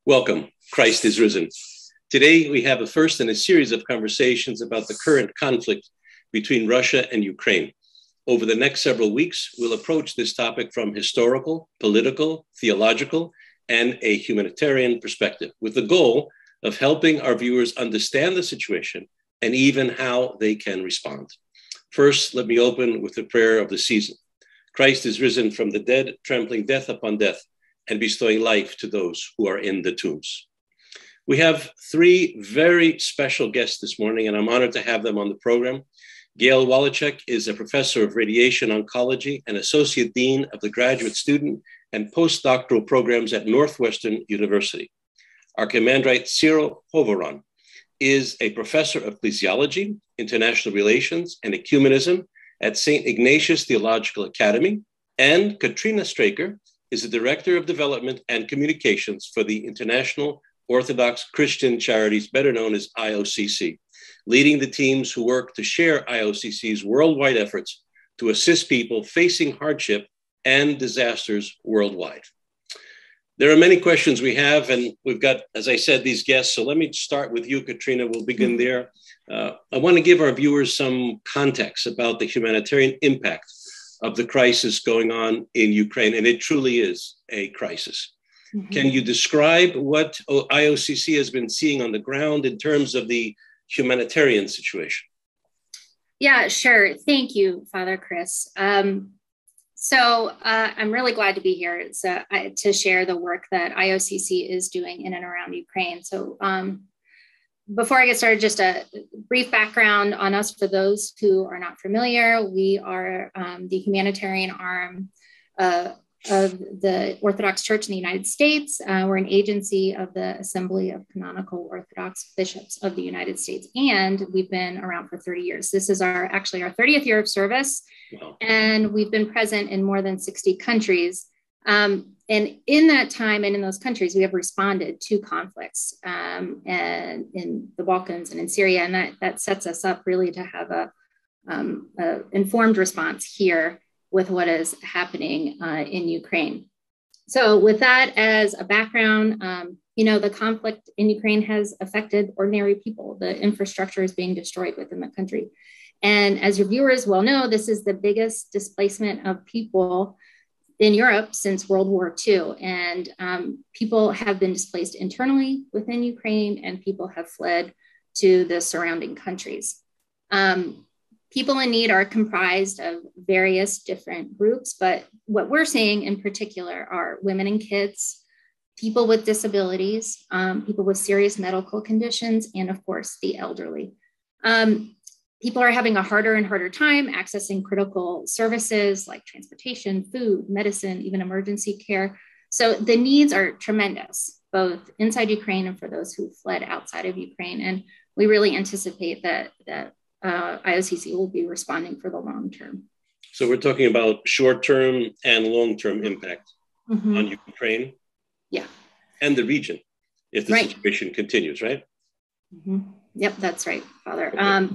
Welcome. Christ is risen. Today, we have the first in a series of conversations about the current conflict between Russia and Ukraine. Over the next several weeks, we'll approach this topic from historical, political, theological, and a humanitarian perspective, with the goal of helping our viewers understand the situation and even how they can respond. First, let me open with the prayer of the season. Christ is risen from the dead, trampling death upon death, and bestowing life to those who are in the tombs. We have three very special guests this morning, and I'm honored to have them on the program. Gail Wallachek is a professor of radiation oncology and associate dean of the graduate student and postdoctoral programs at Northwestern University. Archimandrite Cyril Hovoron is a professor of ecclesiology, international relations, and ecumenism at St. Ignatius Theological Academy, and Katrina Straker is the Director of Development and Communications for the International Orthodox Christian Charities, better known as IOCC, leading the teams who work to share IOCC's worldwide efforts to assist people facing hardship and disasters worldwide. There are many questions we have, and we've got, as I said, these guests. So let me start with you, Katrina. We'll begin there. I want to give our viewers some context about the humanitarian impact of the crisis going on in Ukraine, and it truly is a crisis. Mm-hmm. Can you describe what IOCC has been seeing on the ground in terms of the humanitarian situation? Yeah, sure. Thank you, Father Chris. I'm really glad to be here to share the work that IOCC is doing in and around Ukraine. So before I get started, just a brief background on us for those who are not familiar. We are the humanitarian arm of the Orthodox Church in the United States. We're an agency of the Assembly of Canonical Orthodox Bishops of the United States, and we've been around for 30 years. This is actually our 30th year of service, and we've been present in more than 60 countries. And in that time and in those countries, we have responded to conflicts and in the Balkans and in Syria. And that sets us up really to have a informed response here with what is happening in Ukraine. So with that as a background, the conflict in Ukraine has affected ordinary people. The infrastructure is being destroyed within the country. And as your viewers well know, this is the biggest displacement of people in Europe since World War II. And people have been displaced internally within Ukraine, and people have fled to the surrounding countries. People in need are comprised of various different groups, but what we're seeing in particular are women and kids, people with disabilities, people with serious medical conditions, and of course, the elderly. People are having a harder and harder time accessing critical services like transportation, food, medicine, even emergency care. So the needs are tremendous, both inside Ukraine and for those who fled outside of Ukraine. And we really anticipate that IOCC will be responding for the long term. So we're talking about short-term and long-term impact on Ukraine, and the region if the situation continues, right? Yep, that's right, Father. Okay.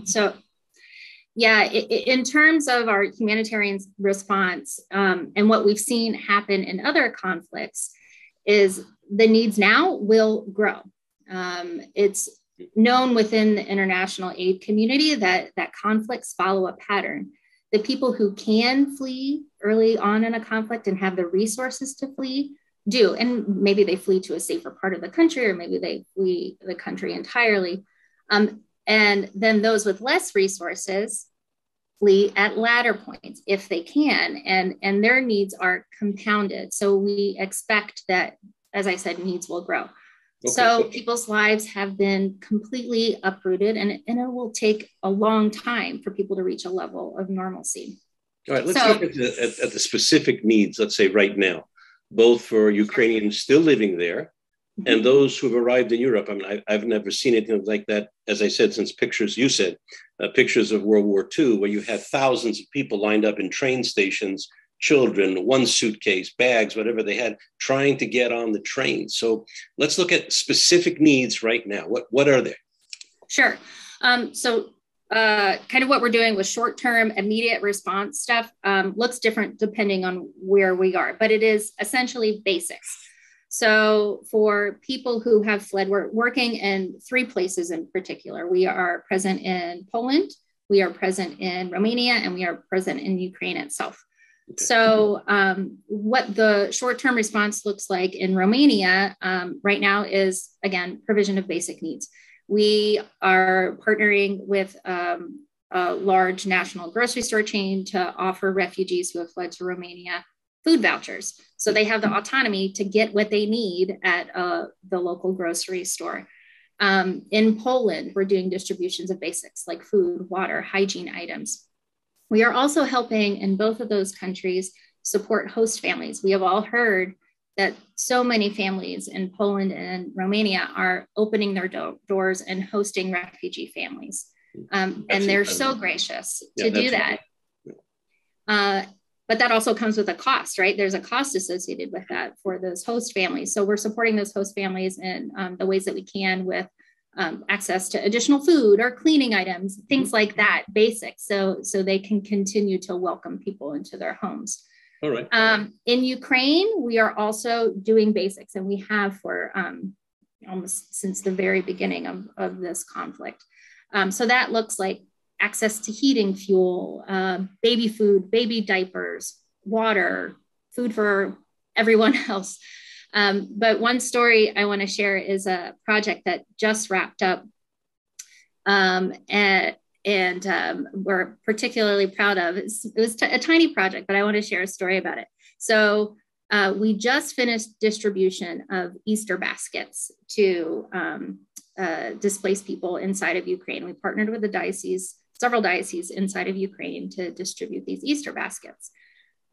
In terms of our humanitarian response and what we've seen happen in other conflicts is the needs now will grow. It's known within the international aid community that conflicts follow a pattern. The people who can flee early on in a conflict and have the resources to flee do, and maybe they flee to a safer part of the country, or maybe they flee the country entirely. And then those with less resources flee at latter points if they can, and their needs are compounded. So we expect that, as I said, needs will grow. Okay. So people's lives have been completely uprooted, and it will take a long time for people to reach a level of normalcy. All right, let's look at the specific needs, let's say right now, both for Ukrainians still living there and those who've arrived in Europe. I mean, I've never seen anything like that, as I said, since pictures of World War II, where you had thousands of people lined up in train stations, children, one suitcase, bags, whatever they had, trying to get on the train. So let's look at specific needs right now. What are they? Sure. Kind of what we're doing with short-term immediate response stuff looks different depending on where we are, but it is essentially basics. So for people who have fled, we're working in 3 places in particular. We are present in Poland, we are present in Romania, and we are present in Ukraine itself. Okay. So what the short-term response looks like in Romania right now is, again, provision of basic needs. We are partnering with a large national grocery store chain to offer refugees who have fled to Romania food vouchers. So they have the autonomy to get what they need at the local grocery store. In Poland, we're doing distributions of basics like food, water, hygiene items. We are also helping in both of those countries support host families. We have all heard that so many families in Poland and Romania are opening their doors and hosting refugee families. And they're so gracious to do that. But that also comes with a cost, right? There's a cost associated with that for those host families. So we're supporting those host families in the ways that we can with access to additional food or cleaning items, things like that, basics, so they can continue to welcome people into their homes. All right. In Ukraine, we are also doing basics, and we have for almost since the very beginning of this conflict. So that looks like access to heating fuel, baby food, baby diapers, water, food for everyone else. But one story I want to share is a project that just wrapped up, and we're particularly proud of. It was a tiny project, but I want to share a story about it. So we just finished distribution of Easter baskets to displaced people inside of Ukraine. We partnered with the diocese, several dioceses inside of Ukraine, to distribute these Easter baskets.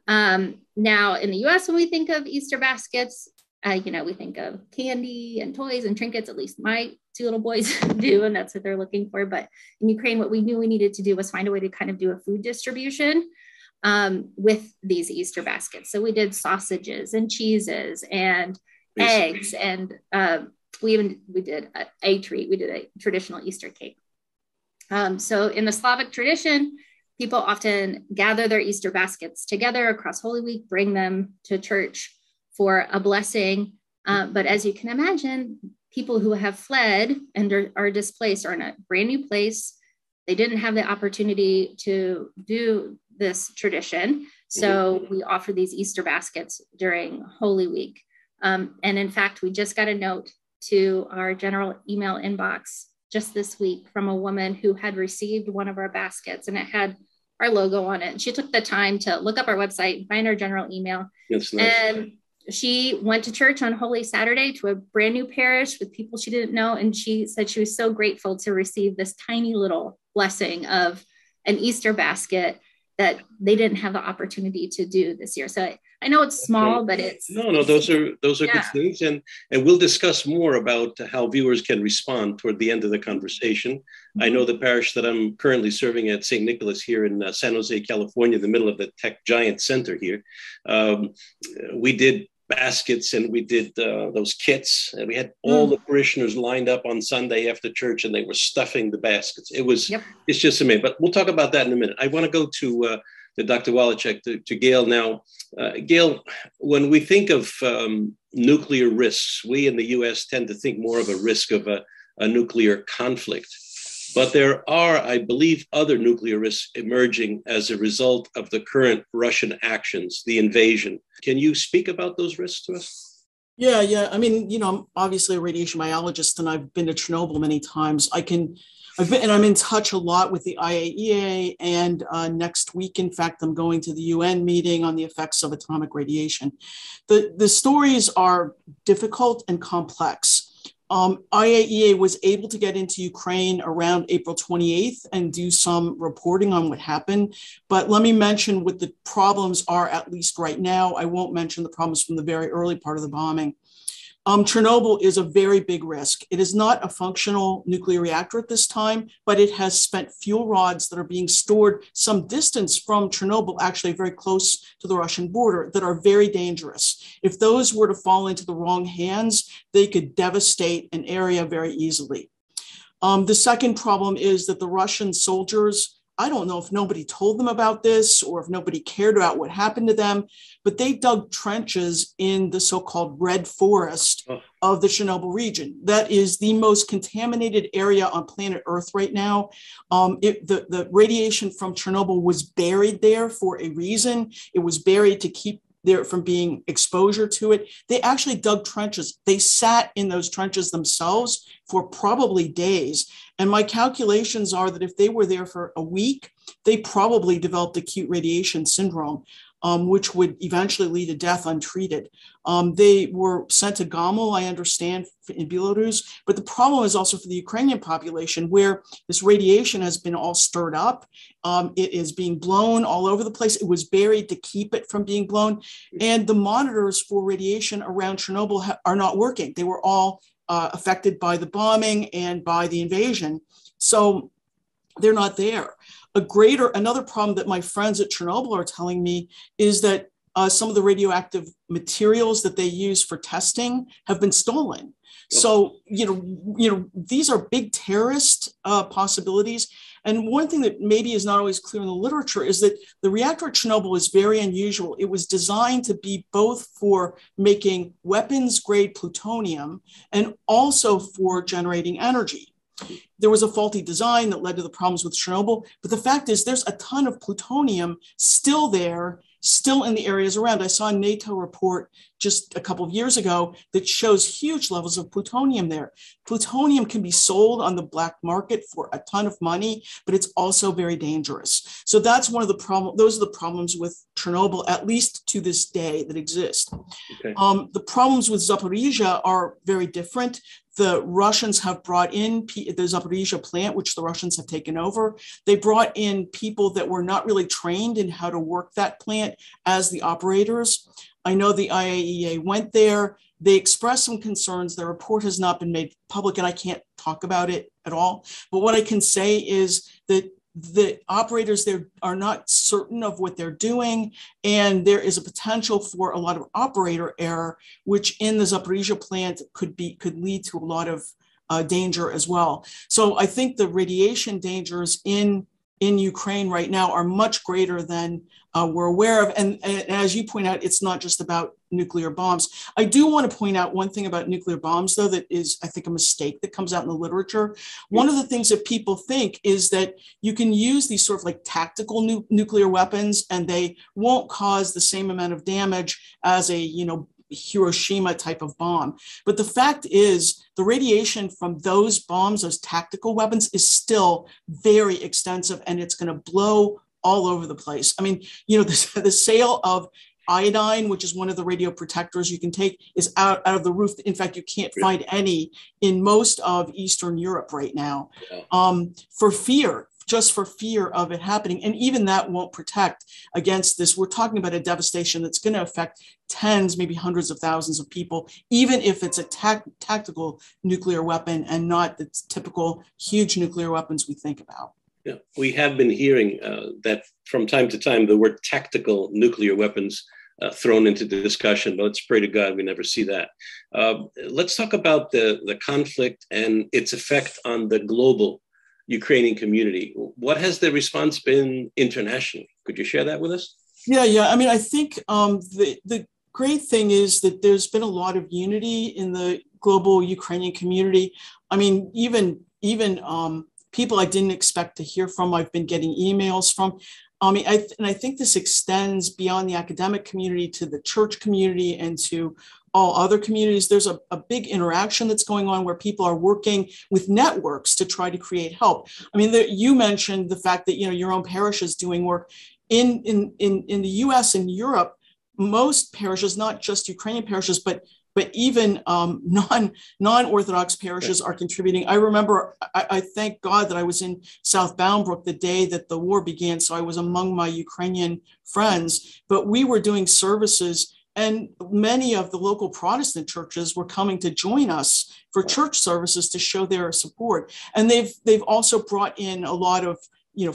Now, in the US, when we think of Easter baskets, we think of candy and toys and trinkets, at least my 2 little boys do, and that's what they're looking for. But in Ukraine, what we knew we needed to do was find a way to kind of do a food distribution with these Easter baskets. So we did sausages and cheeses and eggs, and we did a treat. We did a traditional Easter cake. So in the Slavic tradition, people often gather their Easter baskets together across Holy Week, bring them to church for a blessing. But as you can imagine, people who have fled and are displaced are in a brand new place. They didn't have the opportunity to do this tradition. So we offer these Easter baskets during Holy Week. And in fact, we just got a note to our general email inbox just this week from a woman who had received one of our baskets, and it had our logo on it. And she took the time to look up our website, find our general email. That's nice. And she went to church on Holy Saturday to a brand new parish with people she didn't know. And she said she was so grateful to receive this tiny little blessing of an Easter basket that they didn't have the opportunity to do this year. So I know it's small, but it's those are good things, and we'll discuss more about how viewers can respond toward the end of the conversation. I know the parish that I'm currently serving at, St. Nicholas, here in San Jose, California, in the middle of the tech giant center here. We did baskets, and we did those kits, and we had all the parishioners lined up on Sunday after church, and they were stuffing the baskets. It's just amazing. But we'll talk about that in a minute. I want to go to Dr. Wałaszek, to Gail now. Gail, when we think of nuclear risks, we in the US tend to think more of a risk of a nuclear conflict. But there are, I believe, other nuclear risks emerging as a result of the current Russian actions, the invasion. Can you speak about those risks to us? Yeah. I mean, I'm obviously a radiation biologist, and I've been to Chernobyl many times. I'm in touch a lot with the IAEA, and next week, in fact, I'm going to the UN meeting on the effects of atomic radiation. The stories are difficult and complex. IAEA was able to get into Ukraine around April 28th and do some reporting on what happened. But let me mention what the problems are, at least right now. I won't mention the problems from the very early part of the bombing. Chernobyl is a very big risk. It is not a functional nuclear reactor at this time, but it has spent fuel rods that are being stored some distance from Chernobyl, actually very close to the Russian border, that are very dangerous. If those were to fall into the wrong hands, they could devastate an area very easily. The second problem is that the Russian soldiers I don't know if nobody told them about this or if nobody cared about what happened to them, but they dug trenches in the so-called red forest of the Chernobyl region. That is the most contaminated area on planet Earth right now. The radiation from Chernobyl was buried there for a reason. It was buried to keep there from being exposure to it. They actually dug trenches. They sat in those trenches themselves for probably days. And my calculations are that if they were there for a week, they probably developed acute radiation syndrome, which would eventually lead to death untreated. They were sent to Gomel, I understand, in Belarus, but the problem is also for the Ukrainian population, where this radiation has been all stirred up. It is being blown all over the place. It was buried to keep it from being blown. And the monitors for radiation around Chernobyl are not working. They were all affected by the bombing and by the invasion. So they're not there. Another problem that my friends at Chernobyl are telling me is that some of the radioactive materials that they use for testing have been stolen. So, these are big terrorist possibilities. And one thing that maybe is not always clear in the literature is that the reactor at Chernobyl is very unusual. It was designed to be both for making weapons-grade plutonium and also for generating energy. There was a faulty design that led to the problems with Chernobyl, but the fact is there's a ton of plutonium still there, still in the areas around. I saw a NATO report just a couple of years ago that shows huge levels of plutonium there. Plutonium can be sold on the black market for a ton of money, but it's also very dangerous. So that's one of the problems. Those are the problems with Chernobyl, at least to this day, that exist. Okay. The problems with Zaporizhzhia are very different. The Russians have brought in the Zaporizhzhia plant, which the Russians have taken over. They brought in people that were not really trained in how to work that plant as the operators. I know the IAEA went there. They expressed some concerns. Their report has not been made public, and I can't talk about it at all. But what I can say is that the operators there are not certain of what they're doing, and there is a potential for a lot of operator error, which in the Zaporizhzhia plant could lead to a lot of danger as well. So I think the radiation dangers in Ukraine right now are much greater than we're aware of. And as you point out, it's not just about nuclear bombs. I do want to point out one thing about nuclear bombs, though, that is, I think, a mistake that comes out in the literature. One of the things that people think is that you can use these sort of like tactical nuclear weapons, and they won't cause the same amount of damage as a, Hiroshima type of bomb. But the fact is the radiation from those bombs, those tactical weapons, is still very extensive, and it's going to blow all over the place. I mean, the sale of iodine, which is one of the radio protectors you can take, is out of the roof. In fact, you can't find any in most of Eastern Europe right now, just for fear of it happening. And even that won't protect against this. We're talking about a devastation that's going to affect tens, maybe hundreds of thousands of people, even if it's a tactical nuclear weapon and not the typical huge nuclear weapons we think about. Yeah, we have been hearing that from time to time, the word tactical nuclear weapons thrown into the discussion, but let's pray to God we never see that. Let's talk about the conflict and its effect on the global Ukrainian community. What has the response been internationally? Could you share that with us? Yeah. I mean, I think the great thing is that there's been a lot of unity in the global Ukrainian community. I mean, even people I didn't expect to hear from, I've been getting emails from. I think this extends beyond the academic community to the church community and to all other communities. There's a big interaction that's going on where people are working with networks to try to create help. I mean, you mentioned the fact that, your own parish is doing work in the US and Europe. Most parishes, not just Ukrainian parishes, but even non-Orthodox parishes are contributing. I remember, I thank God that I was in South Boundbrook the day that the war began, so I was among my Ukrainian friends, but we were doing services, and many of the local Protestant churches were coming to join us for church services to show their support. And they've also brought in a lot of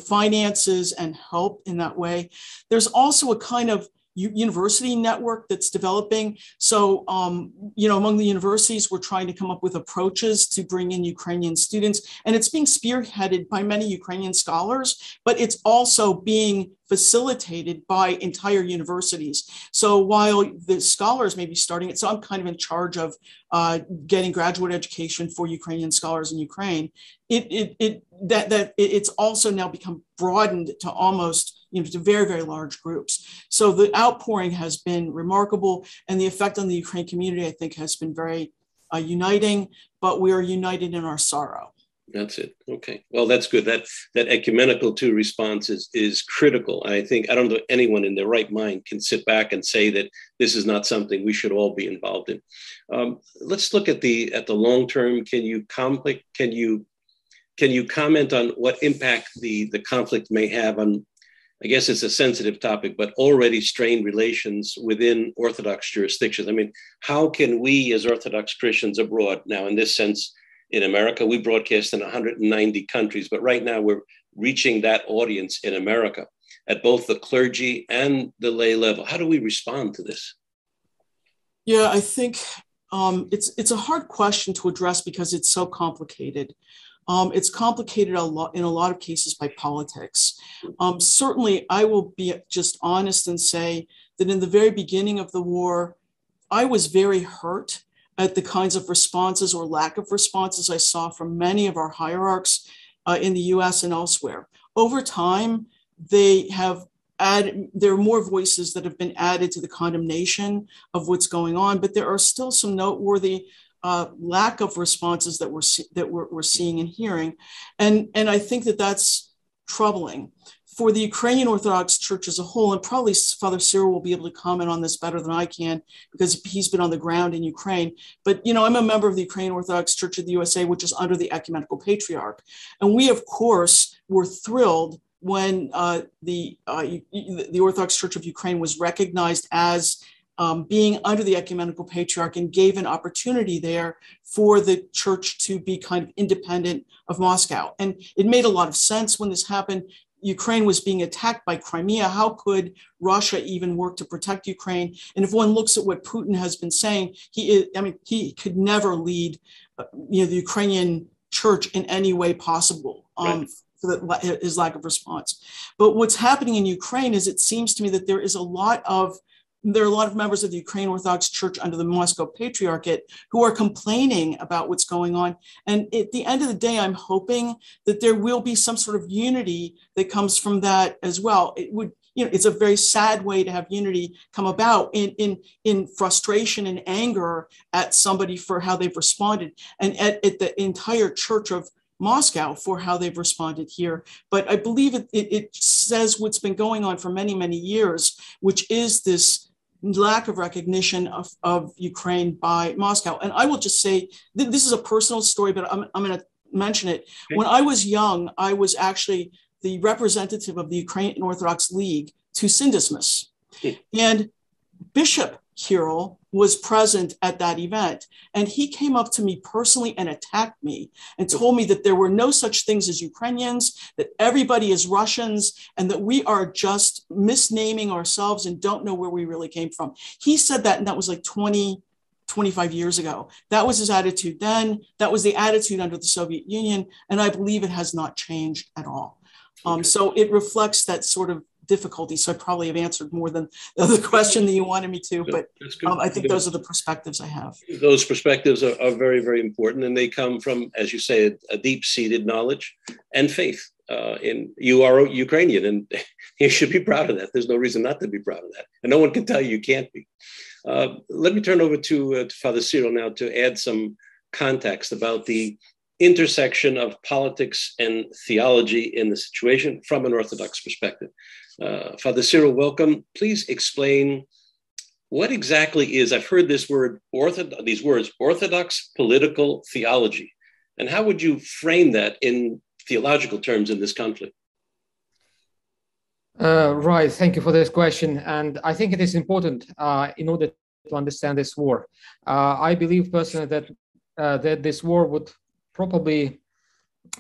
finances and help in that way. There's also a kind of university network that's developing. So, among the universities, we're trying to come up with approaches to bring in Ukrainian students, and it's being spearheaded by many Ukrainian scholars, but it's also being facilitated by entire universities. So while the scholars may be starting it, so I'm kind of in charge of getting graduate education for Ukrainian scholars in Ukraine. It's also now become broadened to almost to very, very large groups. So the outpouring has been remarkable, and the effect on the Ukraine community, I think, has been very uniting. But we are united in our sorrow. That's it. Okay. Well, that's good. That ecumenical response is critical. I don't know anyone in their right mind can sit back and say that this is not something we should all be involved in. Let's look at the long term. Can you comment on what impact the conflict may have on, I guess it's a sensitive topic, but already strained relations within Orthodox jurisdictions? I mean, how can we as Orthodox Christians abroad, now in this sense, in America, we broadcast in 190 countries, but right now we're reaching that audience in America at both the clergy and the lay level. How do we respond to this? Yeah, I think it's a hard question to address because it's so complicated. It's complicated in a lot of cases by politics. Certainly, I will be just honest and say that in the very beginning of the war, I was very hurt at the kinds of responses or lack of responses I saw from many of our hierarchs in the US and elsewhere. Over time, there are more voices that have been added to the condemnation of what's going on, but there are still some noteworthy lack of responses that we're seeing and hearing. And I think that that's troubling. For the Ukrainian Orthodox Church as a whole, and probably Father Cyril will be able to comment on this better than I can because he's been on the ground in Ukraine. But, I'm a member of the Ukrainian Orthodox Church of the USA, which is under the Ecumenical Patriarch. And we, of course, were thrilled when the Orthodox Church of Ukraine was recognized as being under the Ecumenical Patriarch and gave an opportunity there for the church to be kind of independent of Moscow. And it made a lot of sense when this happened. Ukraine was being attacked by Crimea. How could Russia even work to protect Ukraine? And if one looks at what Putin has been saying, he could never lead, the Ukrainian church in any way possible. Right. For his lack of response. But what's happening in Ukraine is it seems to me that there are a lot of members of the Ukrainian Orthodox Church under the Moscow Patriarchate who are complaining about what's going on. And at the end of the day, I'm hoping that there will be some sort of unity that comes from that as well. It would, it's a very sad way to have unity come about in frustration and anger at somebody for how they've responded, and at the entire Church of Moscow for how they've responded here. But I believe it says what's been going on for many, many years, which is this lack of recognition of Ukraine by Moscow. And I will just say, this is a personal story, but I'm going to mention it. Okay. When I was young, I was actually the representative of the Ukrainian Orthodox League to Syndesmus. Okay. And Bishop Kirill was present at that event. And he came up to me personally and attacked me and told me that there were no such things as Ukrainians, that everybody is Russians, and that we are just misnaming ourselves and don't know where we really came from. He said that, and that was like 25 years ago. That was his attitude then. That was the attitude under the Soviet Union. And I believe it has not changed at all. So it reflects that sort of difficulty. So I probably have answered more than the other question that you wanted me to, but I think those are the perspectives I have. Those perspectives are very, very important. And they come from, as you say, a deep-seated knowledge and faith. You are Ukrainian, and you should be proud of that. There's no reason not to be proud of that. And no one can tell you can't be. Let me turn over to Father Cyril now to add some context about the intersection of politics and theology in the situation from an Orthodox perspective. Father Cyril, welcome. Please explain what exactly is, I've heard this word, these words, Orthodox political theology. And how would you frame that in theological terms in this conflict? Right, thank you for this question. And I think it is important in order to understand this war. I believe personally that this war would probably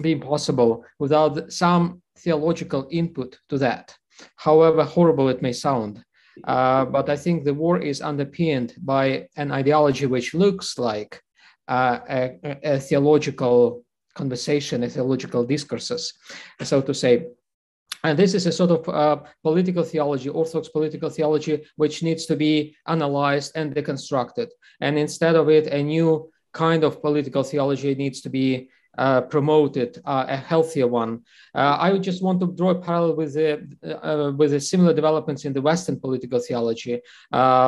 be impossible without some theological input to that, however horrible it may sound. But I think the war is underpinned by an ideology which looks like a theological conversation, a theological discourses, so to say. And this is a sort of political theology, Orthodox political theology, which needs to be analyzed and deconstructed. And instead of it, a new kind of political theology needs to be promoted, a healthier one. I would just want to draw a parallel with the similar developments in the Western political theology,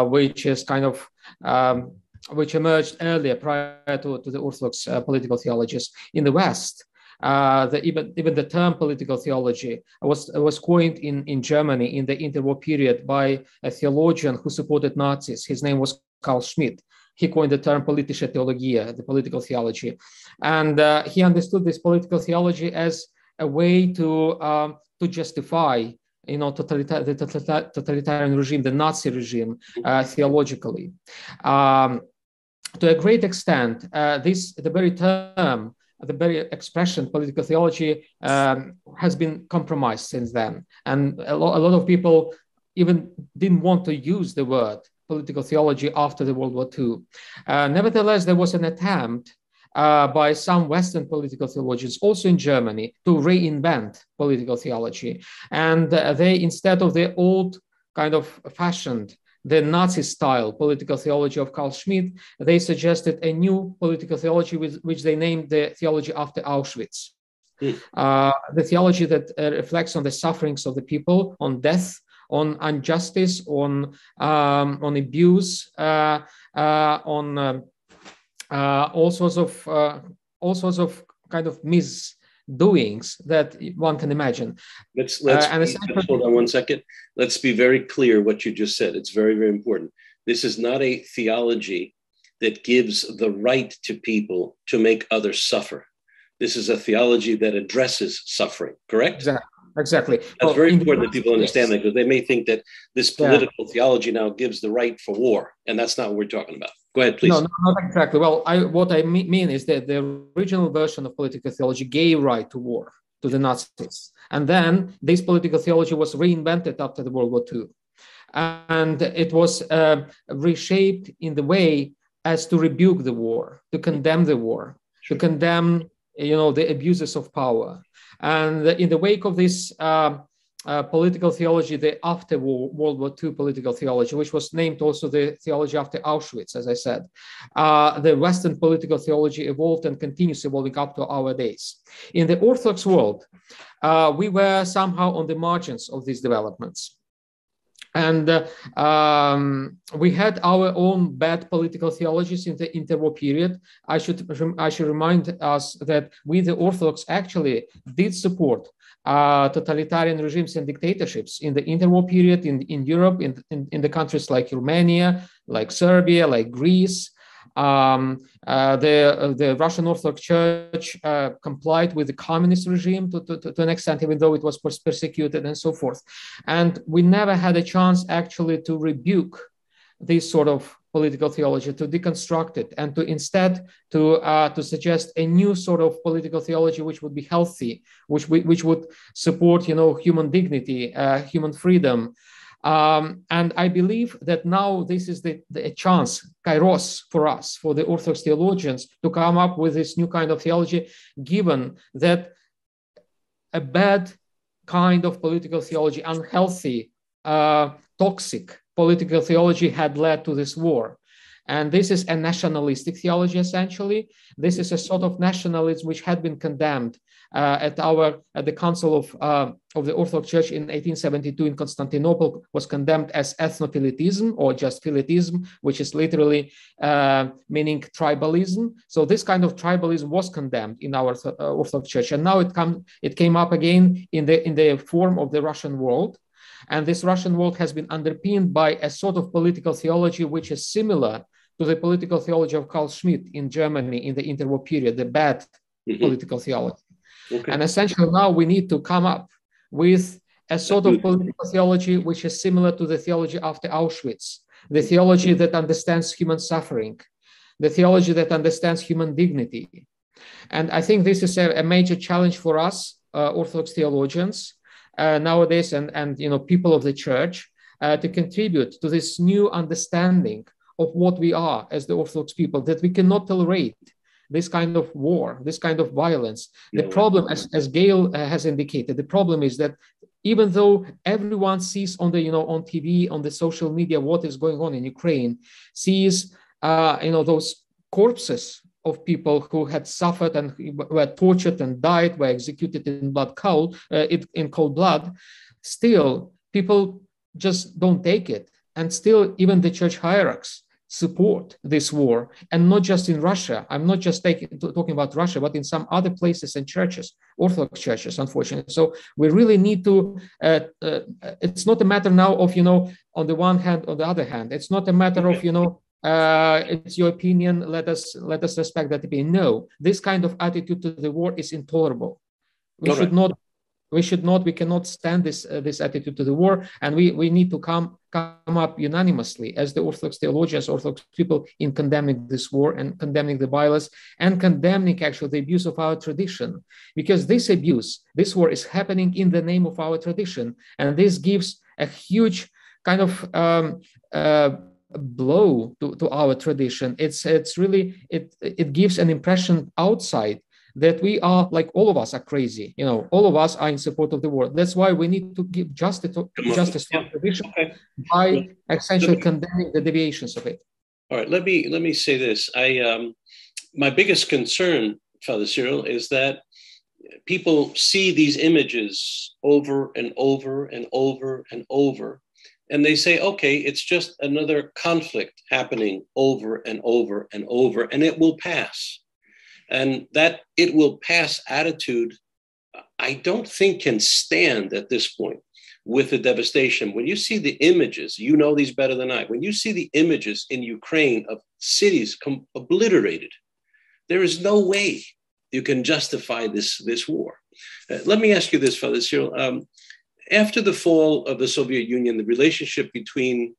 which is kind of which emerged earlier prior to the Orthodox political theologies in the West. Even the term political theology was coined in Germany in the interwar period by a theologian who supported Nazis. His name was Carl Schmitt. He coined the term politische Theologie, the political theology. And he understood this political theology as a way to justify, the totalitarian regime, the Nazi regime, theologically. To a great extent, the very term, the very expression, political theology, has been compromised since then. And a lot of people even didn't want to use the word political theology after the World War II. Nevertheless, there was an attempt by some Western political theologians, also in Germany, to reinvent political theology. And they, instead of the old kind of fashioned, the Nazi-style political theology of Carl Schmitt, they suggested a new political theology which they named the theology after Auschwitz. The theology that reflects on the sufferings of the people, on death, on injustice, on abuse, on all sorts of kind of misdoings that one can imagine. Let's hold on one second. Let's be very clear what you just said. It's very, very important. This is not a theology that gives the right to people to make others suffer. This is a theology that addresses suffering, correct? Exactly. That's very important that people understand that, because they may think that this political theology now gives the right for war, and that's not what we're talking about. Go ahead, please. No, not exactly. Well, what I mean is that the original version of political theology gave right to war, to the Nazis. And then this political theology was reinvented after the World War II. And it was reshaped in the way as to rebuke the war, to condemn the war, to condemn, the abuses of power. And in the wake of this political theology, the after World War II political theology, which was named also the theology after Auschwitz, as I said, the Western political theology evolved and continues evolving up to our days. In the Orthodox world, we were somehow on the margins of these developments. And we had our own bad political theologies in the interwar period. I should remind us that we, the Orthodox, actually did support totalitarian regimes and dictatorships in the interwar period in Europe, in the countries like Romania, like Serbia, like Greece. The Russian Orthodox Church complied with the communist regime to an extent, even though it was persecuted and so forth. And we never had a chance actually to rebuke this sort of political theology, to deconstruct it, and to instead to suggest a new sort of political theology which would be healthy, which would support, human dignity, human freedom. And I believe that now this is the chance, kairos, for us, for the Orthodox theologians, to come up with this new kind of theology, given that a bad kind of political theology, unhealthy, toxic political theology had led to this war. And this is a nationalistic theology, essentially. This is a sort of nationalism which had been condemned at the Council of the Orthodox Church in 1872 in Constantinople, was condemned as ethnophilitism, or just philitism, which is literally meaning tribalism. So this kind of tribalism was condemned in our Orthodox Church, and now it came up again in the form of the Russian world. And this Russian world has been underpinned by a sort of political theology which is similar to the political theology of Carl Schmitt in Germany in the interwar period, the bad political theology. Okay. And essentially now we need to come up with a sort of political theology which is similar to the theology after Auschwitz, the theology that understands human suffering, the theology that understands human dignity. And I think this is a major challenge for us, Orthodox theologians, nowadays, and people of the church, to contribute to this new understanding of what we are as the Orthodox people, that we cannot tolerate this kind of war, this kind of violence. The problem, as Gail has indicated, the problem is that even though everyone sees on the, on TV, on the social media, what is going on in Ukraine, sees, those corpses of people who had suffered and were tortured and died, were executed in cold blood, still people just don't take it. And still even the church hierarchs support this war, and not just in Russia. I'm not just talking about Russia, but in some other places and churches, Orthodox churches, unfortunately. So we really need to, it's not a matter now of, on the one hand, on the other hand, it's not a matter of, it's your opinion, let us respect that opinion. No, this kind of attitude to the war is intolerable. We cannot stand this attitude to the war, and we need to come up unanimously as the Orthodox theologians, Orthodox people, in condemning this war and condemning the violence and condemning actually the abuse of our tradition, because this war is happening in the name of our tradition, and this gives a huge kind of blow to our tradition. It's really it gives an impression outside that we are, like, all of us are crazy. All of us are in support of the war. That's why we need to give justice to our tradition by essentially condemning the deviations of it. All right, let me say this. My biggest concern, Father Cyril, is that people see these images over and over and over and over, and they say, okay, it's just another conflict happening over and over and over, and it will pass. And that it will pass attitude, I don't think can stand at this point with the devastation. When you see the images, you know these better than I, when you see the images in Ukraine of cities obliterated, there is no way you can justify this war. Let me ask you this, Father Cyril. After the fall of the Soviet Union, the relationship between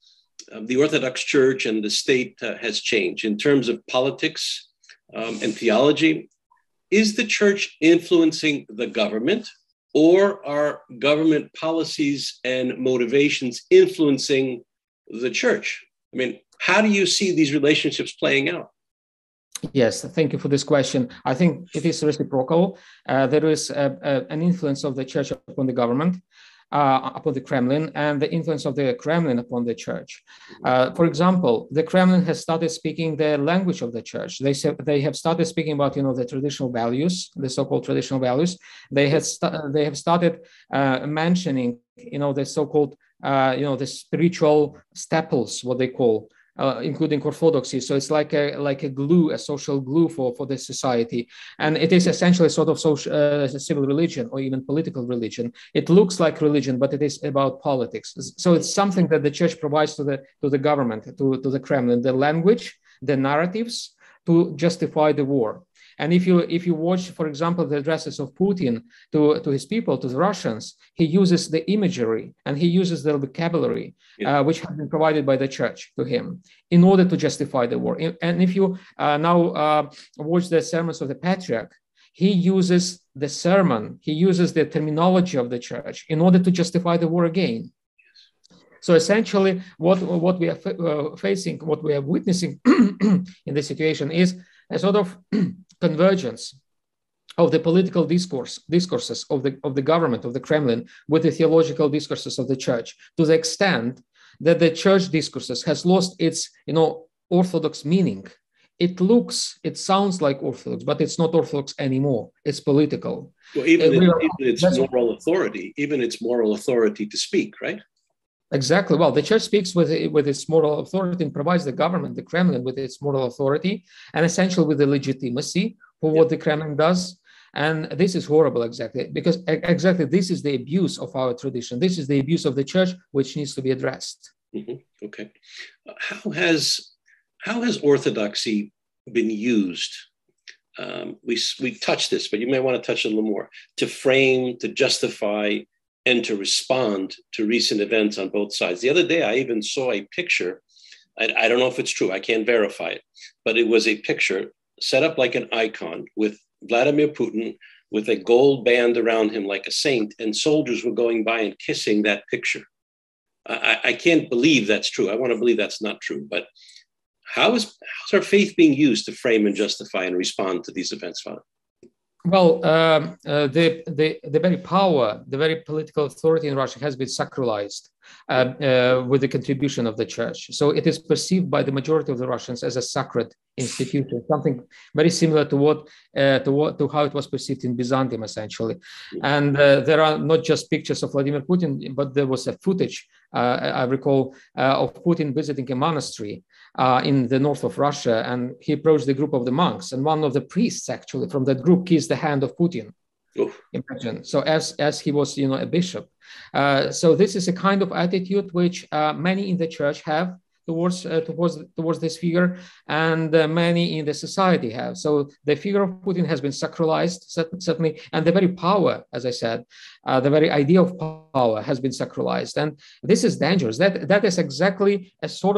the Orthodox Church and the state has changed in terms of politics and theology. Is the church influencing the government, or are government policies and motivations influencing the church? I mean, how do you see these relationships playing out? Yes, thank you for this question. I think it is reciprocal. There is an influence of the church upon the government, upon the Kremlin, and the influence of the Kremlin upon the church. For example, the Kremlin has started speaking the language of the church. They have started speaking about, the traditional values, the so-called traditional values. They have started mentioning, the so-called, the spiritual staples, what they call, including orthodoxy. So it's like a glue, a social glue for the society. And it is essentially sort of civil religion or even political religion. It looks like religion, but it is about politics. So it's something that the church provides to the government, to the Kremlin, the language, the narratives to justify the war. And if you watch, for example, the addresses of Putin to his people, to the Russians, he uses the imagery and he uses the vocabulary, which has been provided by the church to him in order to justify the war. And if you now watch the sermons of the Patriarch, he uses the sermon, he uses the terminology of the church in order to justify the war again. So essentially, what we are facing, what we are witnessing in this situation is a sort of convergence of the political discourses of the government, of the Kremlin, with the theological discourses of the church, to the extent that the church discourses has lost its, orthodox meaning. It sounds like Orthodox, but it's not Orthodox anymore. It's political. Well, even its moral authority, its moral authority to speak, right? Exactly. Well, the church speaks with its moral authority and provides the government, the Kremlin, with its moral authority and essentially with the legitimacy for what the Kremlin does. And this is horrible, exactly, because exactly this is the abuse of our tradition. This is the abuse of the church, which needs to be addressed. Mm-hmm. Okay. How has orthodoxy been used? We touched this, but you may want to touch a little more, to frame, to justify, and to respond to recent events on both sides. The other day, I even saw a picture. I don't know if it's true. I can't verify it, but it was a picture set up like an icon with Vladimir Putin with a gold band around him like a saint, and soldiers were going by and kissing that picture. I can't believe that's true. I want to believe that's not true. But how's our faith being used to frame and justify and respond to these events, Father? Well, the very power, the very political authority in Russia has been sacralized with the contribution of the church. So it is perceived by the majority of the Russians as a sacred institution, something very similar to how it was perceived in Byzantium, essentially. And there are not just pictures of Vladimir Putin, but there was a footage, I recall, of Putin visiting a monastery in the north of Russia, and he approached the group of the monks, and one of the priests actually from that group kissed the hand of Putin. Oof. Imagine. So as he was, a bishop. So this is a kind of attitude which many in the church have towards this figure, and many in the society have. So the figure of Putin has been sacralized, certainly, and the very power, as I said, the very idea of power has been sacralized, and this is dangerous. That is exactly a sort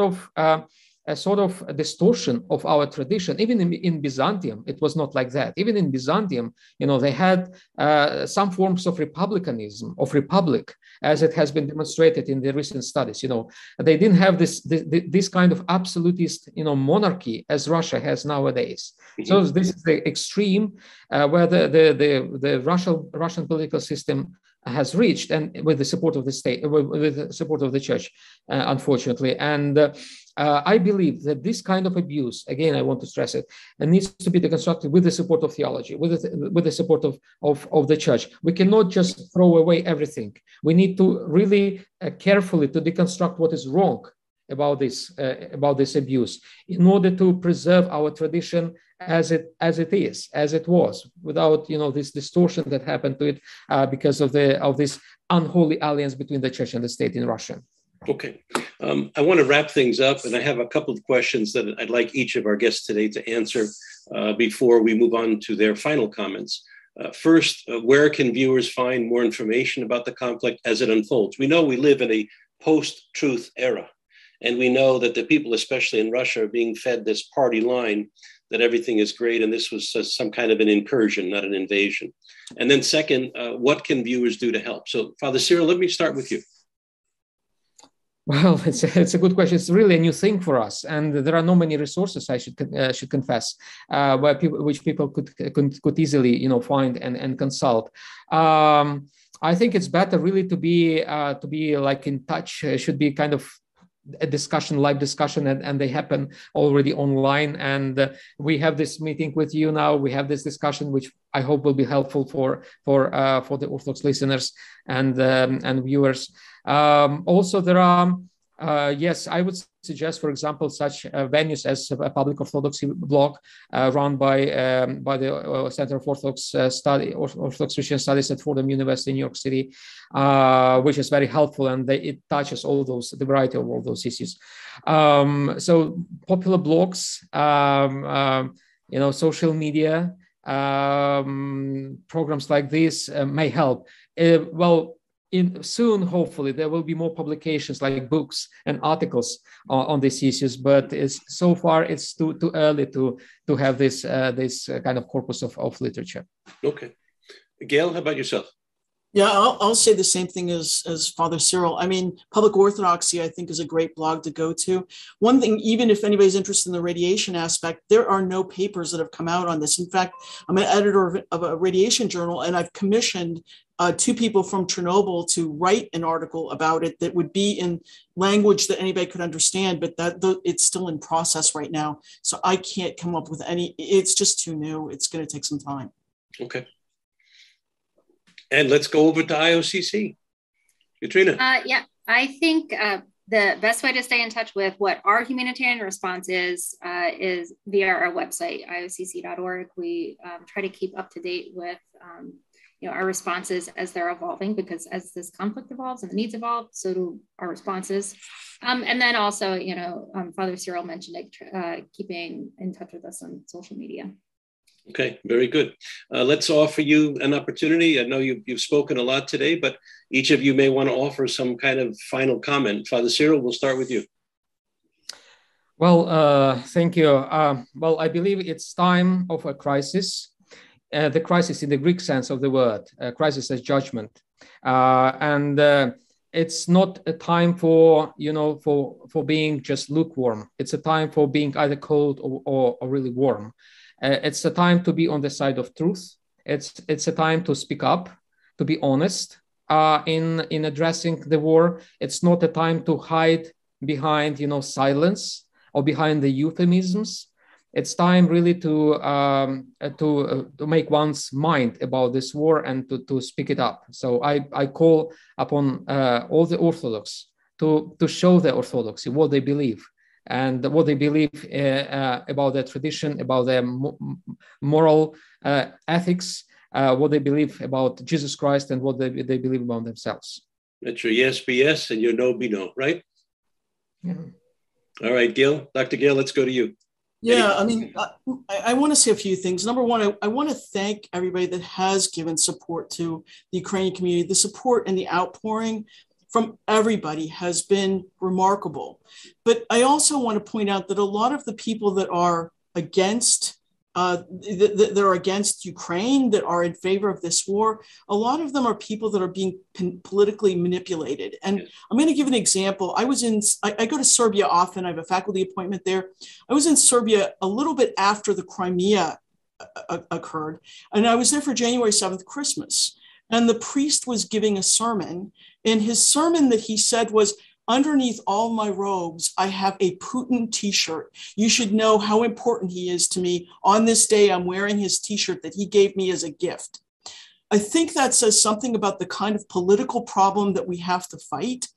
of distortion of our tradition. Even in Byzantium, it was not like that. Even in Byzantium, they had some forms of republicanism, of republic, as it has been demonstrated in the recent studies. They didn't have this kind of absolutist, monarchy as Russia has nowadays. Mm-hmm. So this is the extreme where the Russian political system has reached, and with the support of the state, with the support of the church, unfortunately. And I believe that this kind of abuse, again, I want to stress it, needs to be deconstructed with the support of theology, with the support of the church. We cannot just throw away everything. We need to really carefully to deconstruct what is wrong about this abuse, in order to preserve our tradition as it was, without this distortion that happened to it because of this unholy alliance between the church and the state in Russia. Okay, I want to wrap things up, and I have a couple of questions that I'd like each of our guests today to answer before we move on to their final comments. First, where can viewers find more information about the conflict as it unfolds? We know we live in a post-truth era, and we know that the people, especially in Russia, are being fed this party line that everything is great, and this was some kind of an incursion, not an invasion. And then second, what can viewers do to help? So, Father Cyril, let me start with you. Well, it's a good question. It's really a new thing for us, and there are not many resources, I should confess, which people could easily find and consult. I think it's better really to be like in touch. Should be kind of a discussion, live discussion, and they happen already online. And we have this meeting with you now. We have this discussion, which I hope will be helpful for the Orthodox listeners and viewers. Also, there are, yes, I would suggest, for example, such venues as a public orthodoxy blog run by the Center of Orthodox Christian Studies at Fordham University in New York City, which is very helpful, and it touches the variety of all those issues. So popular blogs, social media, programs like this may help. Soon, hopefully, there will be more publications like books and articles on these issues, but so far it's too early to have this kind of corpus of literature. Okay. Gail, how about yourself? Yeah, I'll say the same thing as Father Cyril. I mean, Public Orthodoxy, I think, is a great blog to go to. One thing, even if anybody's interested in the radiation aspect, there are no papers that have come out on this. In fact, I'm an editor of a radiation journal, and I've commissioned 2 people from Chernobyl to write an article about it that would be in language that anybody could understand, but it's still in process right now. So I can't come up with any, it's just too new. It's going to take some time. Okay. And let's go over to IOCC. Katrina. Yeah, I think the best way to stay in touch with what our humanitarian response is via our website, iocc.org. We try to keep up to date with our responses as they're evolving, because as this conflict evolves and the needs evolve, so do our responses. And then also, Father Cyril mentioned keeping in touch with us on social media. Okay, very good. Let's offer you an opportunity. I know you've spoken a lot today, but each of you may want to offer some kind of final comment. Father Cyril, we'll start with you. Well, thank you. Well, I believe it's time of a crisis. The crisis in the Greek sense of the word, crisis as judgment. And it's not a time for, for being just lukewarm. It's a time for being either cold or really warm. It's a time to be on the side of truth. It's a time to speak up, to be honest in addressing the war. It's not a time to hide behind, silence or behind the euphemisms. It's time really to make one's mind about this war and to speak it up. So I call upon all the Orthodox to show the Orthodoxy what they believe and what they believe about their tradition, about their moral ethics, what they believe about Jesus Christ, and what they believe about themselves. Let your yes be yes and your no be no, right? Yeah. All right, Gil. Dr. Gil, let's go to you. Yeah, I mean, I want to say a few things. Number one, I want to thank everybody that has given support to the Ukrainian community. The support and the outpouring from everybody has been remarkable. But I also want to point out that a lot of the people that are against that are against Ukraine, that are in favor of this war, a lot of them are people that are being politically manipulated. And I'm going to give an example. I go to Serbia often. I have a faculty appointment there. I was in Serbia a little bit after the Crimea occurred, and I was there for January 7th, Christmas. And the priest was giving a sermon, and his sermon that he said was, "Underneath all my robes, I have a Putin t-shirt. You should know how important he is to me. On this day, I'm wearing his t-shirt that he gave me as a gift." I think that says something about the kind of political problem that we have to fight.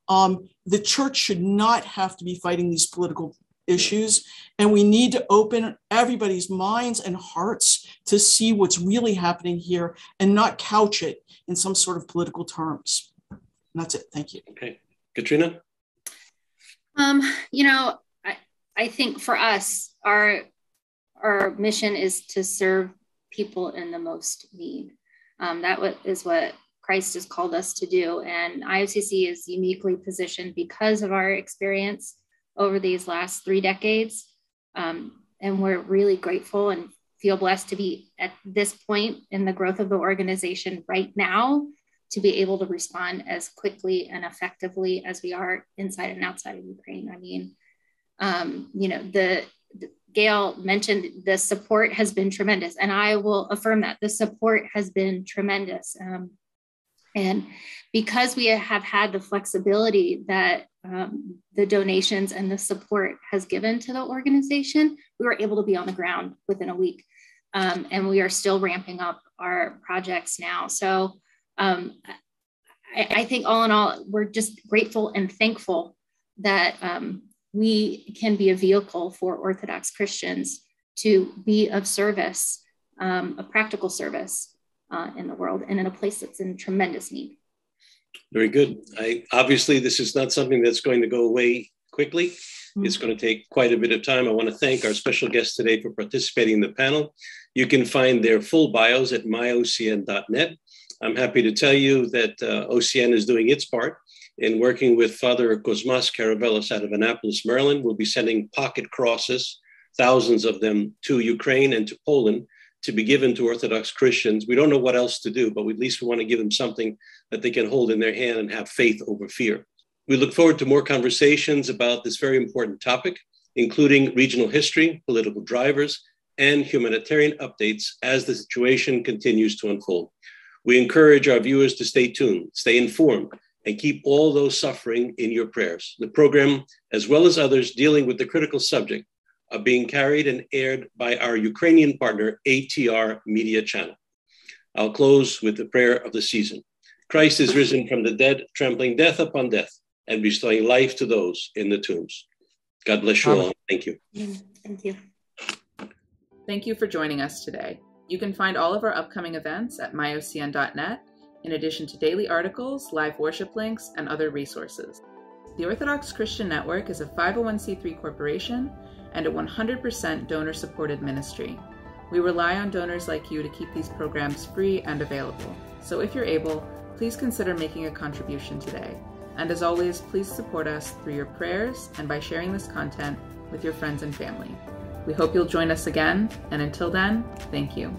The church should not have to be fighting these political issues, and we need to open everybody's minds and hearts to see what's really happening here and not couch it in some sort of political terms. And that's it. Thank you. Okay. Katrina? I think for us, our mission is to serve people in the most need. That is what Christ has called us to do. And IOCC is uniquely positioned because of our experience over these last 3 decades. And we're really grateful and feel blessed to be at this point in the growth of the organization right now, to be able to respond as quickly and effectively as we are inside and outside of Ukraine. I mean, Gail mentioned the support has been tremendous, and I will affirm that the support has been tremendous. And because we have had the flexibility that the donations and the support has given to the organization, we were able to be on the ground within a week. And we are still ramping up our projects now. So I think all in all, we're just grateful and thankful that we can be a vehicle for Orthodox Christians to be of service, a practical service in the world and in a place that's in tremendous need. Very good. Obviously, this is not something that's going to go away quickly. It's going to take quite a bit of time. I want to thank our special guests today for participating in the panel. You can find their full bios at myocn.net. I'm happy to tell you that OCN is doing its part in working with Father Cosmas Caravelis out of Annapolis, Maryland. We'll be sending pocket crosses, thousands of them, to Ukraine and to Poland to be given to Orthodox Christians. We don't know what else to do, but at least we want to give them something that they can hold in their hand and have faith over fear. We look forward to more conversations about this very important topic, including regional history, political drivers, and humanitarian updates as the situation continues to unfold. We encourage our viewers to stay tuned, stay informed, and keep all those suffering in your prayers. The program, as well as others dealing with the critical subject, are being carried and aired by our Ukrainian partner, ATR Media Channel. I'll close with the prayer of the season. Christ is risen from the dead, trampling death upon death, and bestowing life to those in the tombs. God bless you all. Thank you. Thank you. Thank you for joining us today. You can find all of our upcoming events at myocn.net, in addition to daily articles, live worship links, and other resources. The Orthodox Christian Network is a 501c3 corporation and a 100% donor-supported ministry. We rely on donors like you to keep these programs free and available. So if you're able, please consider making a contribution today. And as always, please support us through your prayers and by sharing this content with your friends and family. We hope you'll join us again, and until then, thank you.